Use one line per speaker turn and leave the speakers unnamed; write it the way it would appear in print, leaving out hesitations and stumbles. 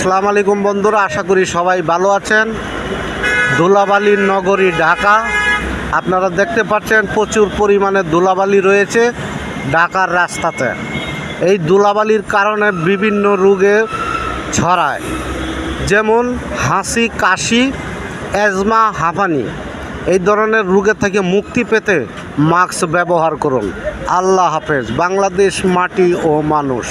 আসসালামু আলাইকুম বন্ধুরা, আশা করি সবাই ভালো আছেন। ধুলাবালির নগরী ঢাকা, আপনারা দেখতে পাচ্ছেন প্রচুর পরিমাণে ধুলাবালি রয়েছে ঢাকার রাস্তাতে। এই ধুলাবালির কারণে বিভিন্ন রোগে ছড়ায়, যেমন হাঁচি, কাশি, অ্যাজমা, হাঁপানি। এই ধরনের রোগে থেকে মুক্তি পেতে মাস্ক ব্যবহার করুন। আল্লাহ হাফেজ। বাংলাদেশ মাটি ও মানুষ।